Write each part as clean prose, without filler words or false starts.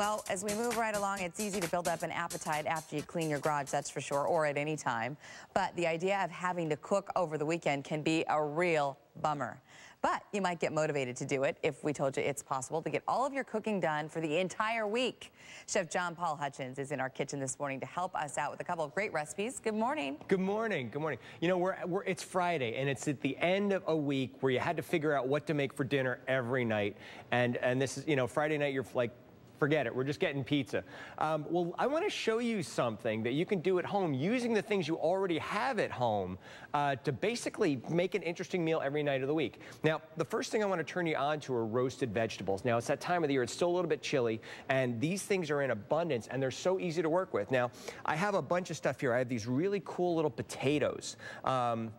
Well, as we move right along, it's easy to build up an appetite after you clean your garage, that's for sure, or at any time. But the idea of having to cook over the weekend can be a real bummer. But you might get motivated to do it if we told you it's possible to get all of your cooking done for the entire week. Chef Jon-Paul Hutchins is in our kitchen this morning to help us out with a couple of great recipes. Good morning. Good morning. Good morning. You know, it's Friday, and it's at the end of a week where you had to figure out what to make for dinner every night. And this is, you know, Friday night, you're like, forget it, we're just getting pizza. Well, I want to show you something that you can do at home using the things you already have at home to basically make an interesting meal every night of the week. Now, the first thing I want to turn you on to are roasted vegetables. Now, it's that time of the year, it's still a little bit chilly, and these things are in abundance, and they're so easy to work with. Now, I have a bunch of stuff here. I have these really cool little potatoes, and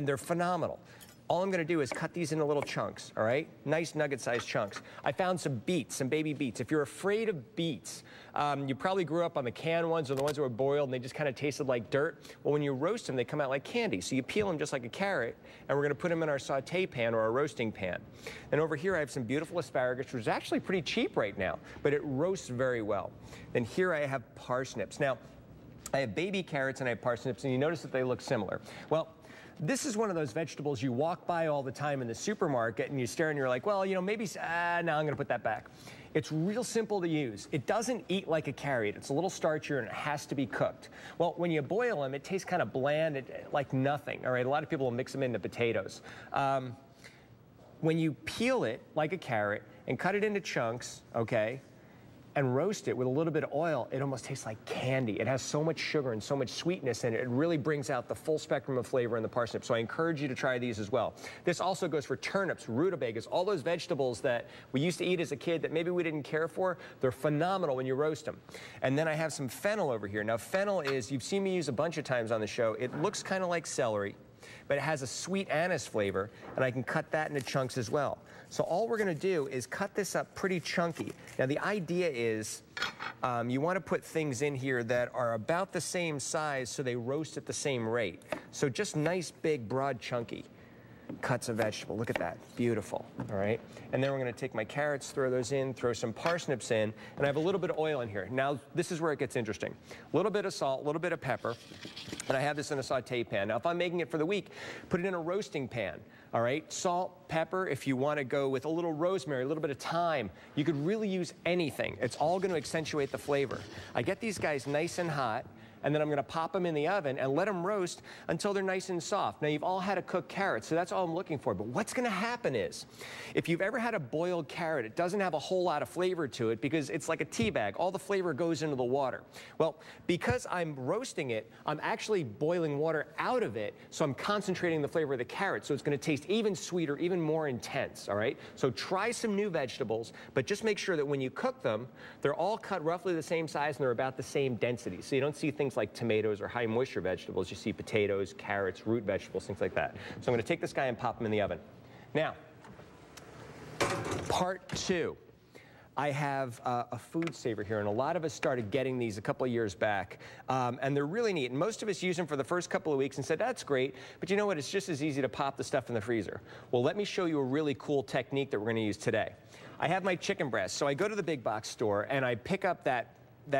they're phenomenal. All I'm going to do is cut these into little chunks, all right? Nice nugget-sized chunks. I found some beets, some baby beets. If you're afraid of beets, you probably grew up on the canned ones or the ones that were boiled and they just kind of tasted like dirt. Well, when you roast them, they come out like candy. So you peel them just like a carrot, and we're going to put them in our saute pan or our roasting pan. And over here, I have some beautiful asparagus, which is actually pretty cheap right now, but it roasts very well. Then here I have parsnips. Now, I have baby carrots and I have parsnips, and you notice that they look similar. Well, this is one of those vegetables you walk by all the time in the supermarket and you stare and you're like, well, you know, maybe, no, I'm going to put that back. It's real simple to use. It doesn't eat like a carrot. It's a little starchier and it has to be cooked. Well, when you boil them, it tastes kind of bland, like nothing, all right? A lot of people will mix them into potatoes. When you peel it like a carrot and cut it into chunks, okay, and roast it with a little bit of oil, it almost tastes like candy. It has so much sugar and so much sweetness in it. It really brings out the full spectrum of flavor in the parsnip. So I encourage you to try these as well. This also goes for turnips, rutabagas, all those vegetables that we used to eat as a kid that maybe we didn't care for. They're phenomenal when you roast them. And then I have some fennel over here. Now, fennel is, you've seen me use a bunch of times on the show. It looks kind of like celery, but it has a sweet anise flavor, and I can cut that into chunks as well. So all we're going to do is cut this up pretty chunky. Now, the idea is you want to put things in here that are about the same size so they roast at the same rate. So just nice, big, broad, chunky cuts of vegetable. Look at that. Beautiful. All right. And then we're going to take my carrots, throw those in, throw some parsnips in, and I have a little bit of oil in here. Now, this is where it gets interesting. A little bit of salt, a little bit of pepper, and I have this in a saute pan. Now, if I'm making it for the week, put it in a roasting pan. All right. Salt, pepper, if you want to go with a little rosemary, a little bit of thyme, you could really use anything. It's all going to accentuate the flavor. I get these guys nice and hot, and then I'm going to pop them in the oven and let them roast until they're nice and soft. Now, you've all had a cooked carrot, so that's all I'm looking for. But what's going to happen is, if you've ever had a boiled carrot, it doesn't have a whole lot of flavor to it because it's like a tea bag. All the flavor goes into the water. Well, because I'm roasting it, I'm actually boiling water out of it, so I'm concentrating the flavor of the carrot, so it's going to taste even sweeter, even more intense, all right? So try some new vegetables, but just make sure that when you cook them, they're all cut roughly the same size and they're about the same density. So you don't see things like tomatoes or high moisture vegetables. You see potatoes, carrots, root vegetables, things like that. So I'm going to take this guy and pop him in the oven. Now, part two. I have a food saver here, and a lot of us started getting these a couple of years back, and they're really neat. And most of us use them for the first couple of weeks and said, that's great, but you know what? It's just as easy to pop the stuff in the freezer. Well, let me show you a really cool technique that we're going to use today. I have my chicken breasts, so I go to the big box store, and I pick up that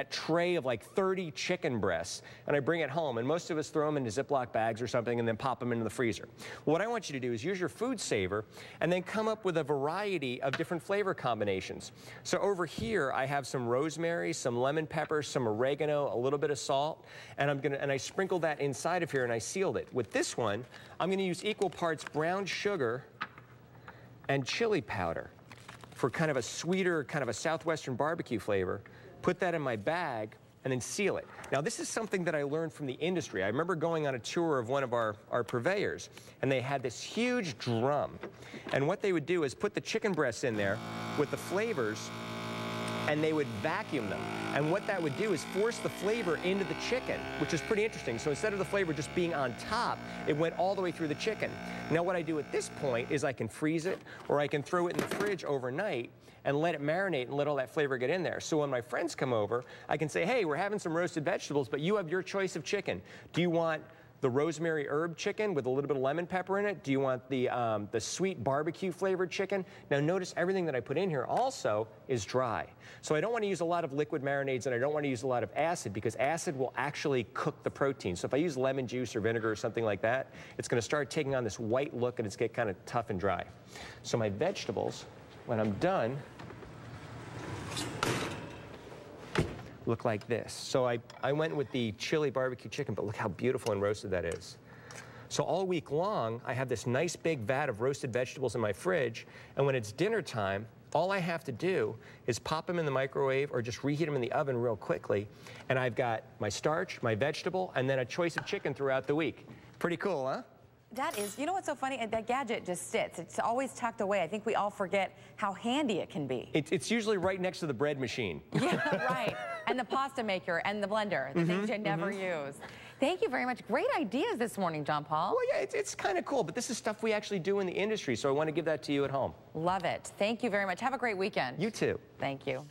tray of like 30 chicken breasts, and I bring it home, and most of us throw them into Ziploc bags or something and then pop them into the freezer. Well, what I want you to do is use your food saver and then come up with a variety of different flavor combinations. So over here, I have some rosemary, some lemon pepper, some oregano, a little bit of salt, and I sprinkled that inside of here and I sealed it. With this one, I'm going to use equal parts brown sugar and chili powder for kind of a sweeter, kind of a southwestern barbecue flavor. Put that in my bag, and then seal it. Now, this is something that I learned from the industry. I remember going on a tour of one of our purveyors, and they had this huge drum. And what they would do is put the chicken breasts in there with the flavors, and they would vacuum them. And what that would do is force the flavor into the chicken, which is pretty interesting. So instead of the flavor just being on top, it went all the way through the chicken. Now, what I do at this point is I can freeze it, or I can throw it in the fridge overnight and let it marinate and let all that flavor get in there. So when my friends come over, I can say, hey, we're having some roasted vegetables, but you have your choice of chicken. Do you want the rosemary herb chicken with a little bit of lemon pepper in it? Do you want the sweet barbecue flavored chicken? Now notice everything that I put in here also is dry. So I don't want to use a lot of liquid marinades, and I don't want to use a lot of acid, because acid will actually cook the protein. So if I use lemon juice or vinegar or something like that, it's going to start taking on this white look, and it's get kind of tough and dry. So my vegetables, when I'm done, look like this. So I went with the chili barbecue chicken, but look how beautiful and roasted that is. So all week long, I have this nice big vat of roasted vegetables in my fridge, and when it's dinner time, all I have to do is pop them in the microwave or just reheat them in the oven real quickly, and I've got my starch, my vegetable, and then a choice of chicken throughout the week. Pretty cool, huh? That is, you know what's so funny? That gadget just sits. It's always tucked away. I think we all forget how handy it can be. It's usually right next to the bread machine. Yeah, right. And the pasta maker and the blender, the things you never use. Thank you very much. Great ideas this morning, Jon-Paul. Well, yeah, it's kind of cool, but this is stuff we actually do in the industry, so I want to give that to you at home. Love it. Thank you very much. Have a great weekend. You too. Thank you.